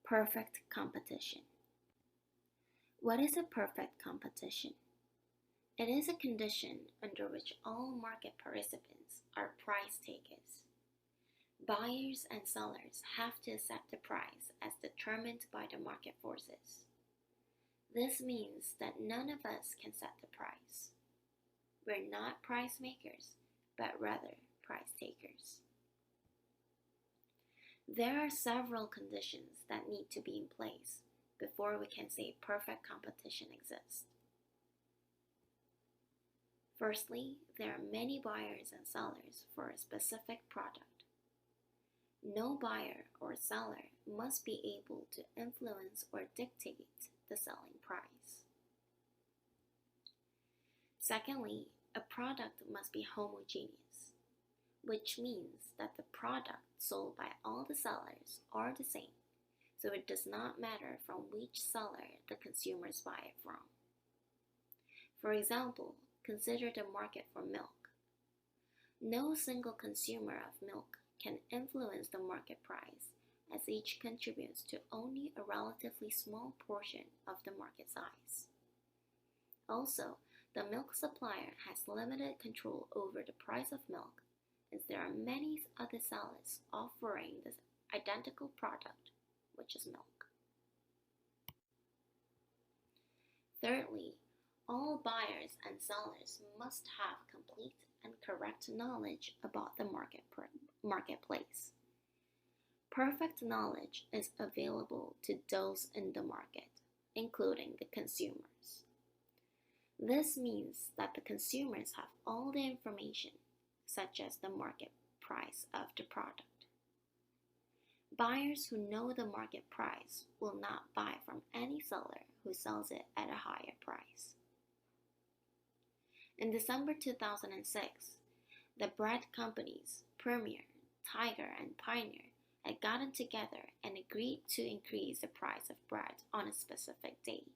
Perfect competition. What is a perfect competition? It is a condition under which all market participants are price takers. Buyers and sellers have to accept the price as determined by the market forces. This means that none of us can set the price. We're not price makers, but rather price takers. There are several conditions that need to be in place before we can say perfect competition exists. Firstly, there are many buyers and sellers for a specific product. No buyer or seller must be able to influence or dictate the selling price. Secondly, a product must be homogeneous, which means that the product sold by all the sellers are the same, so it does not matter from which seller the consumers buy it from. For example, consider the market for milk. No single consumer of milk can influence the market price, as each contributes to only a relatively small portion of the market size. Also, the milk supplier has limited control over the price of milk, as there are many other sellers offering this identical product, which is milk. Thirdly, all buyers and sellers must have complete and correct knowledge about the marketplace. Perfect knowledge is available to those in the market, including the consumers. This means that the consumers have all the information, such as the market price of the product. Buyers who know the market price will not buy from any seller who sells it at a higher price. In December 2006, the bread companies Premier, Tiger, and Pioneer had gotten together and agreed to increase the price of bread on a specific date.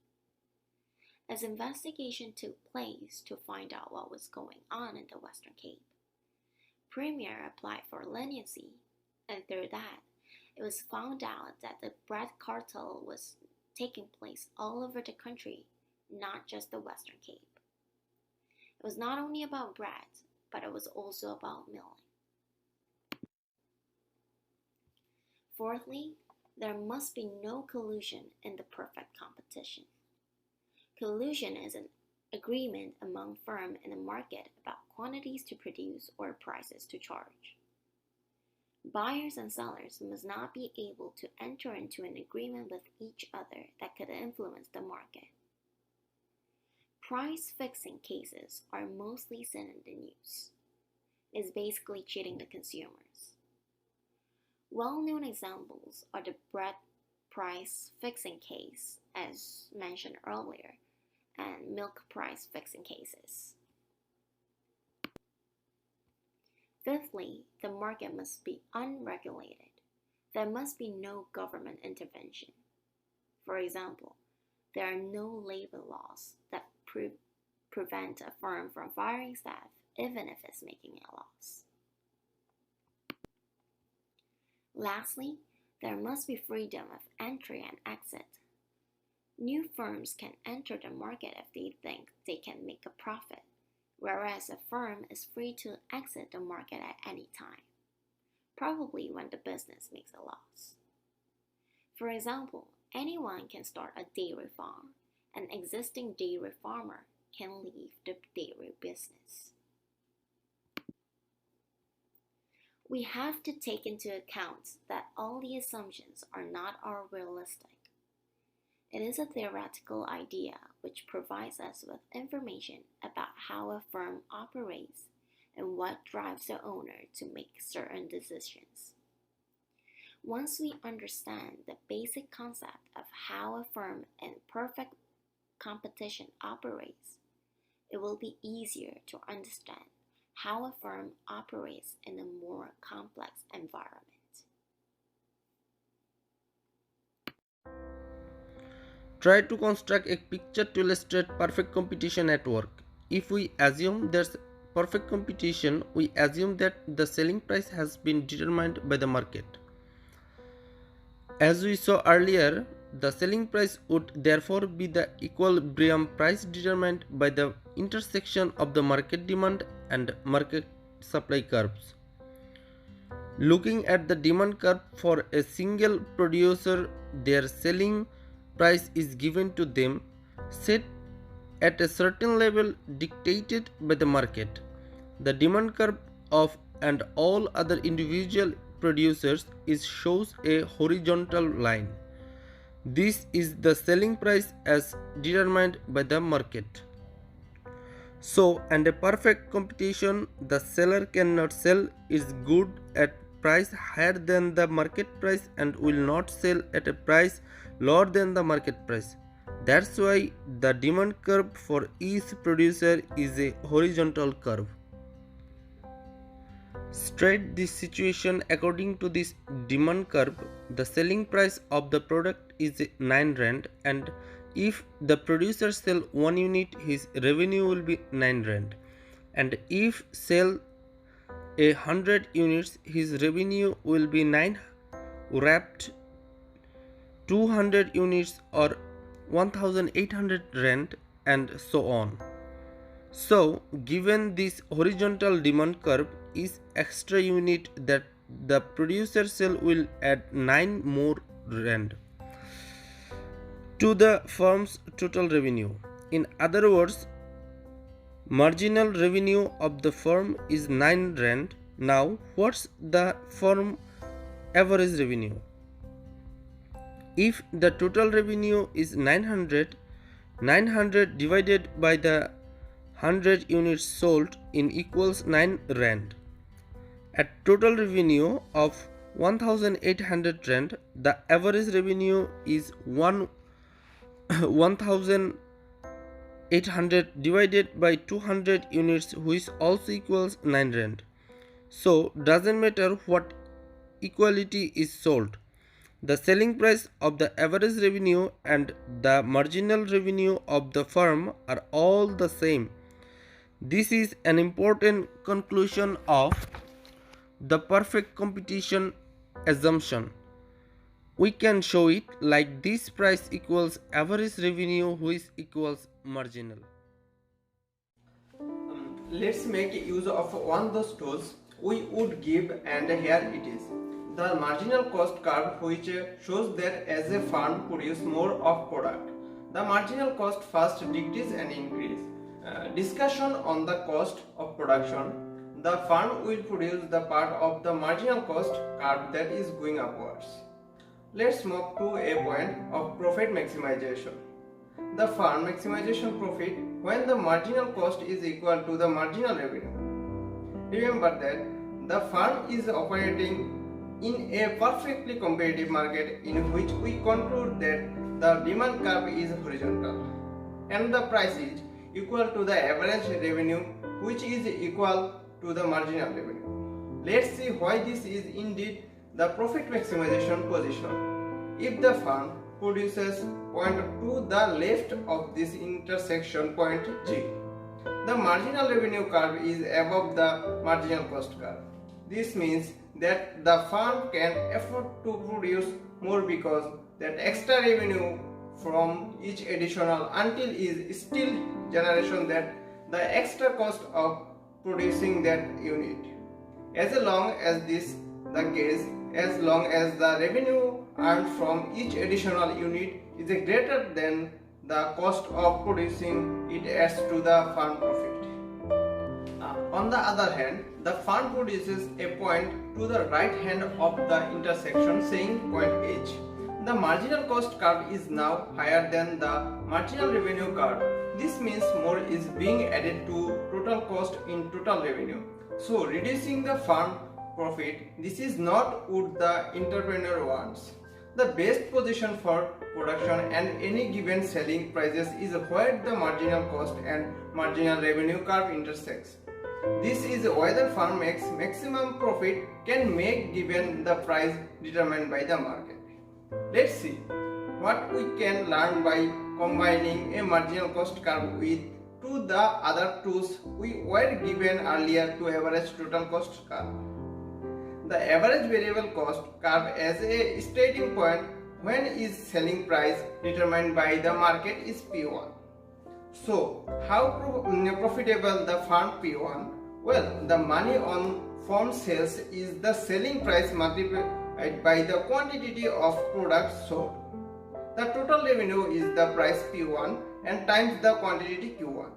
As investigation took place to find out what was going on in the Western Cape, Premier applied for leniency, and through that, it was found out that the bread cartel was taking place all over the country, not just the Western Cape. It was not only about bread, but it was also about milling. Fourthly, there must be no collusion in the perfect competition. Collusion is an agreement among firms in a market about quantities to produce or prices to charge. Buyers and sellers must not be able to enter into an agreement with each other that could influence the market. Price fixing cases are mostly seen in the news. It's basically cheating the consumers. Well-known examples are the bread price fixing case, as mentioned earlier, and milk price fixing cases. Fifthly, the market must be unregulated. There must be no government intervention. For example, there are no labor laws that prevent a firm from firing staff even if it's making a loss. Lastly, there must be freedom of entry and exit. New firms can enter the market if they think they can make a profit, whereas a firm is free to exit the market at any time, probably when the business makes a loss. For example, anyone can start a dairy farm. An existing dairy farmer can leave the dairy business. We have to take into account that all the assumptions are not all realistic. It is a theoretical idea which provides us with information about how a firm operates and what drives the owner to make certain decisions. Once we understand the basic concept of how a firm in perfect competition operates, it will be easier to understand how a firm operates in a more complex environment. Try to construct a picture to illustrate perfect competition at work. If we assume there's perfect competition, we assume that the selling price has been determined by the market. As we saw earlier, the selling price would therefore be the equilibrium price determined by the intersection of the market demand and market supply curves. Looking at the demand curve for a single producer, their selling price is given to them, set at a certain level dictated by the market. The demand curve of and all other individual producers is shows a horizontal line. This is the selling price as determined by the market. So, and a perfect competition, the seller cannot sell its good at price higher than the market price and will not sell at a price lower than the market price. That's why the demand curve for each producer is a horizontal curve. State this situation according to this demand curve, the selling price of the product is 9 rand, and if the producer sell 1 unit, his revenue will be 9 rand, and if sell 100 units, his revenue will be 9 wrapped 200 units or 1800 rand, and so on. So, given this horizontal demand curve, each extra unit that the producer sell will add 9 more rand to the firm's total revenue. In other words, marginal revenue of the firm is 9 rand. Now, what's the firm average revenue? If the total revenue is 900, 900 divided by the 100 units sold in equals 9 rand. At total revenue of 1800 rand, the average revenue is 1800 divided by 200 units, which also equals 9 rand. So, doesn't matter what equality is sold, the selling price of the average revenue and the marginal revenue of the firm are all the same. This is an important conclusion of the perfect competition assumption. We can show it like this: price equals average revenue, which equals marginal. Let's make use of one of those tools we would give, and here it is. The marginal cost curve, which shows that as a firm produces more of product, the marginal cost first decrease and increase. Discussion on the cost of production. The firm will produce the part of the marginal cost curve that is going upwards. Let's move to a point of profit maximization. The firm maximization profit when the marginal cost is equal to the marginal revenue. Remember that the firm is operating in a perfectly competitive market in which we conclude that the demand curve is horizontal and the price is equal to the average revenue, which is equal to the marginal revenue. Let's see why this is indeed the profit maximization position. If the firm produces point to the left of this intersection point G, the marginal revenue curve is above the marginal cost curve. This means that the firm can afford to produce more because that extra revenue from each additional until is still generation that the extra cost of producing that unit. As long as this the case, as long as the revenue earned from each additional unit is greater than the cost of producing, it adds to the firm profit. On the other hand, the firm produces a point to the right hand of the intersection saying point H. The marginal cost curve is now higher than the marginal revenue curve. This means more is being added to total cost in total revenue. So reducing the firm profit, this is not what the entrepreneur wants. The best position for production and any given selling prices is where the marginal cost and marginal revenue curve intersects. This is whether firm makes maximum profit can make given the price determined by the market. Let's see what we can learn by combining a marginal cost curve with the other tools we were given earlier to average total cost curve. the average variable cost curve as a starting point when is selling price determined by the market is P1. So, how profitable the firm P1? Well, the money on firm sales is the selling price multiplied by the quantity of products sold. The total revenue is the price P1 and times the quantity Q1.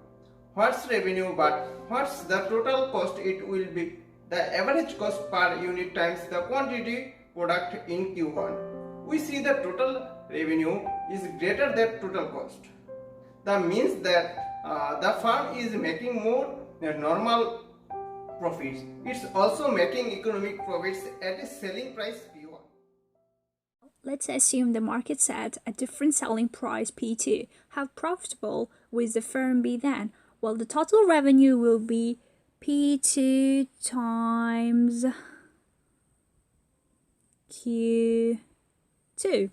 What's revenue but what's the total cost? It will be the average cost per unit times the quantity product in Q1. We see the total revenue is greater than total cost. That means that the firm is making more normal profits. It's also making economic profits at a selling price P1. Let's assume the market set a different selling price P2. How profitable will the firm be then? Well, the total revenue will be P2 times Q2.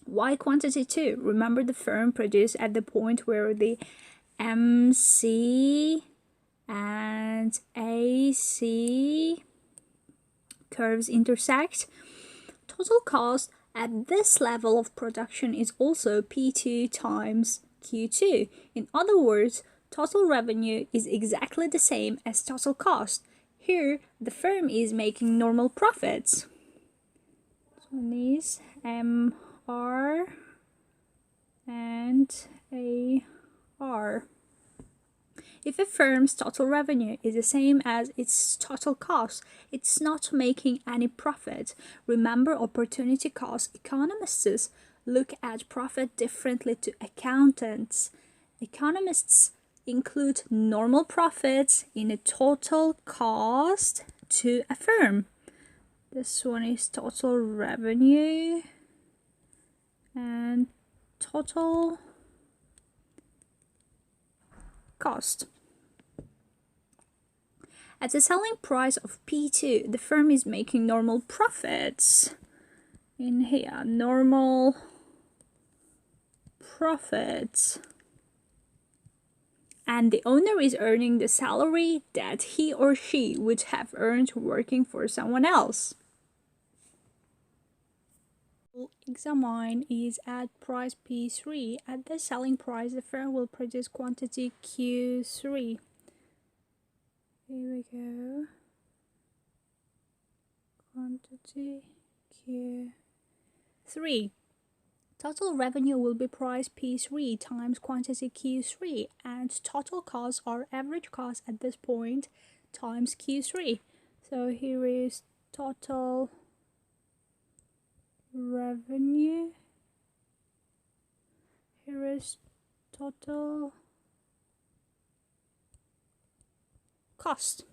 Why quantity 2? Remember, the firm produced at the point where the MC and AC curves intersect. Total cost at this level of production is also P2 times Q2. In other words, total revenue is exactly the same as total cost. Here, the firm is making normal profits. So these MR and AR. If a firm's total revenue is the same as its total cost, it's not making any profit. Remember, opportunity cost economists look at profit differently to accountants. Economists include normal profits in a total cost to a firm. This one is total revenue and total cost. At the selling price of P2, the firm is making normal profits. In here, normal profits. And the owner is earning the salary that he or she would have earned working for someone else. Examine is at price P3. At the selling price, the firm will produce quantity Q3. Here we go. Quantity Q3. Total revenue will be price P3 times quantity Q3, and total costs are average cost at this point times Q3. So here is total revenue. Here is total cost.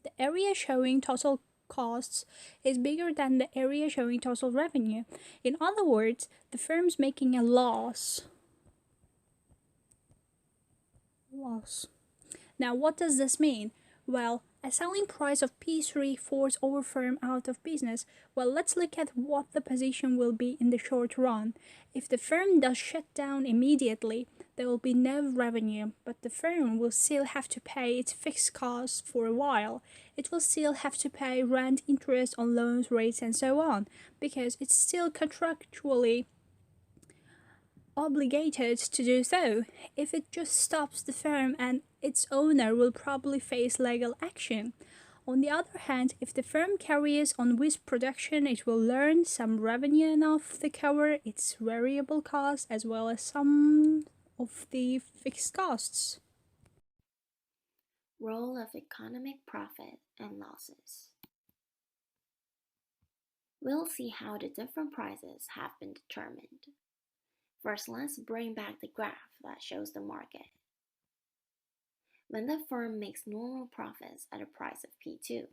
The area showing total costs is bigger than the area showing total revenue. In other words, the firm's making a loss. Now, what does this mean? Well, a selling price of P3 forced our firm out of business. Well, let's look at what the position will be in the short run. If the firm does shut down immediately, there will be no revenue, but the firm will still have to pay its fixed costs for a while. It will still have to pay rent, interest on loans, rates, and so on, because it's still contractually obligated to do so. If it just stops, the firm and its owner will probably face legal action. On the other hand, if the firm carries on with production, it will earn some revenue enough to cover its variable costs as well as some of the fixed costs. Role of economic profit and losses. We'll see how the different prices have been determined. First, let's bring back the graph that shows the market. When the firm makes normal profits at a price of P2,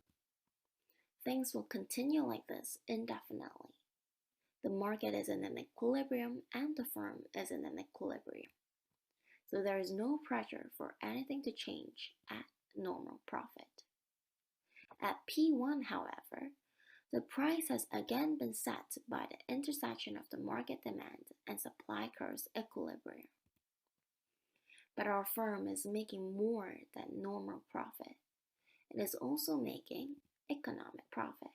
things will continue like this indefinitely. The market is in an equilibrium and the firm is in an equilibrium. So there is no pressure for anything to change at normal profit. At P1, however, the price has again been set by the intersection of the market demand and supply curves equilibrium. But our firm is making more than normal profit. It is also making economic profit.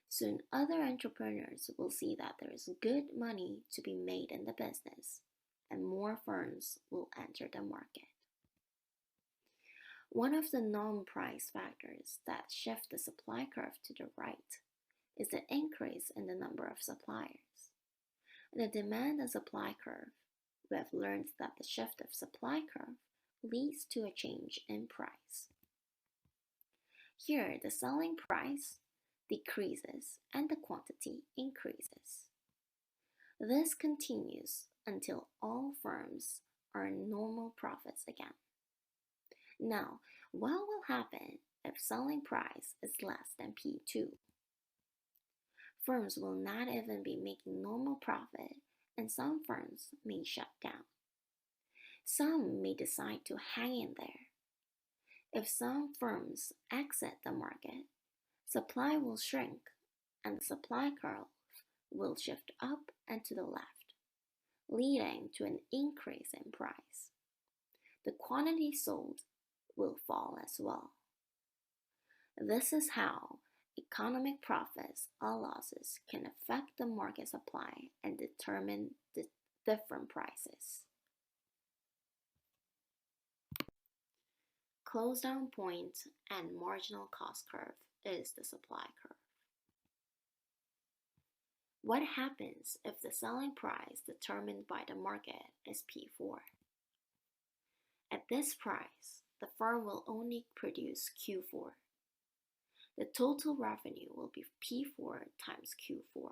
Soon other entrepreneurs will see that there is good money to be made in the business, and more firms will enter the market. One of the non-price factors that shift the supply curve to the right is the increase in the number of suppliers. In the demand and supply curve, we have learned that the shift of supply curve leads to a change in price. Here, the selling price decreases and the quantity increases. This continues until all firms are in normal profits again. Now, what will happen if selling price is less than P2? Firms will not even be making normal profit, and some firms may shut down. Some may decide to hang in there. If some firms exit the market, supply will shrink and the supply curve will shift up and to the left, leading to an increase in price. The quantity sold will fall as well. This is how economic profits or losses can affect the market supply and determine the different prices. Close down point and marginal cost curve is the supply curve. What happens if the selling price determined by the market is P4? At this price, the firm will only produce Q4. The total revenue will be P4 times Q4.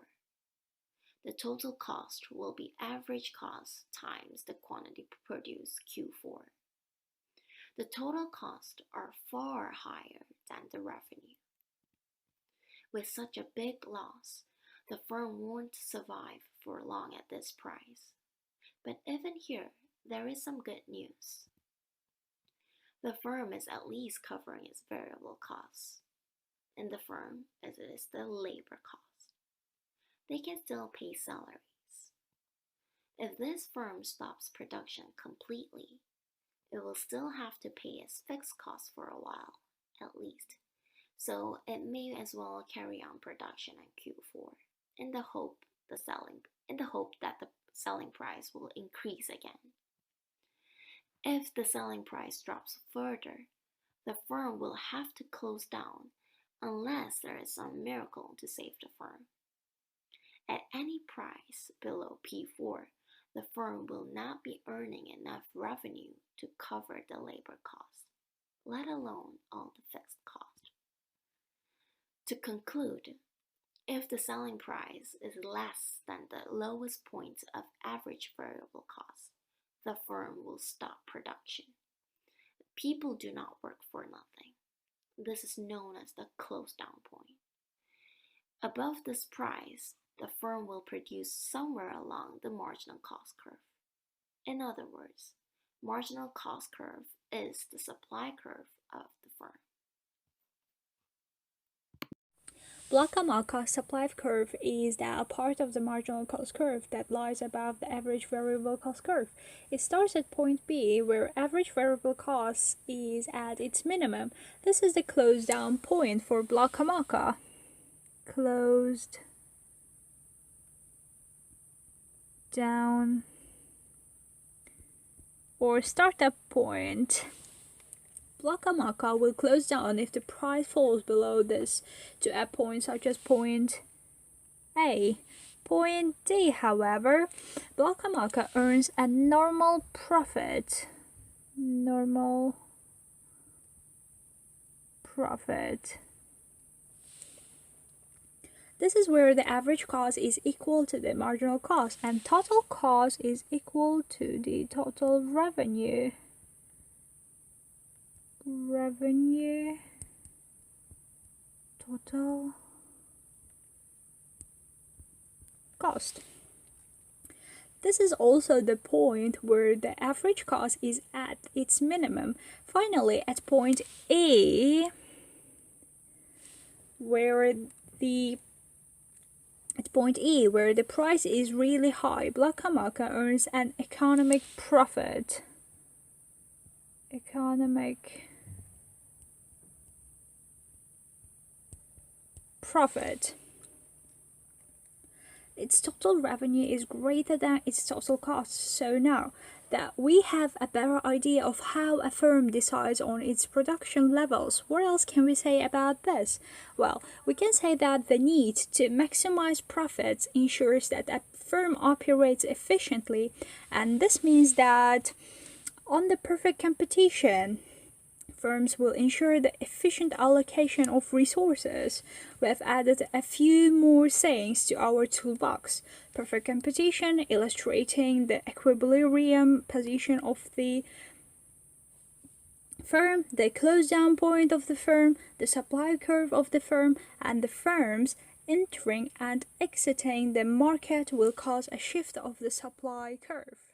The total cost will be average cost times the quantity produced Q4. The total costs are far higher than the revenue. With such a big loss, the firm won't survive for long at this price. But even here, there is some good news. The firm is at least covering its variable costs. In the firm, as it is the labor cost, they can still pay salaries. If this firm stops production completely, it will still have to pay its fixed costs for a while, at least. So it may as well carry on production in Q4 in the hope that the selling price will increase again. If the selling price drops further, the firm will have to close down unless there is some miracle to save the firm. At any price below P4, the firm will not be earning enough revenue to cover the labor costs, let alone all the fixed costs. To conclude, if the selling price is less than the lowest point of average variable cost, the firm will stop production. People do not work for nothing. This is known as the close down point. Above this price, the firm will produce somewhere along the marginal cost curve. In other words, marginal cost curve is the supply curve of the firm. Block-Hamilton supply curve is that part of the marginal cost curve that lies above the average variable cost curve. It starts at point B, where average variable cost is at its minimum. This is the closed down point for Block-Hamilton. Closed down or startup point. Block-Hamilton will close down if the price falls below this to a point such as point A. Point D, however, Block-Hamilton earns a normal profit. Normal profit. This is where the average cost is equal to the marginal cost and total cost is equal to the total revenue. Total cost. This is also the point where the average cost is at its minimum. Finally, at point A, where the price is really high, Block-Hamilton earns an economic profit. profit. Its total revenue is greater than its total costs. So now that we have a better idea of how a firm decides on its production levels, what else can we say about this? Well, we can say that the need to maximize profits ensures that a firm operates efficiently, and this means that on the perfect competition, firms will ensure the efficient allocation of resources. We have added a few more sayings to our toolbox. Perfect competition, illustrating the equilibrium position of the firm, the close down point of the firm, the supply curve of the firm, and the firms entering and exiting the market will cause a shift of the supply curve.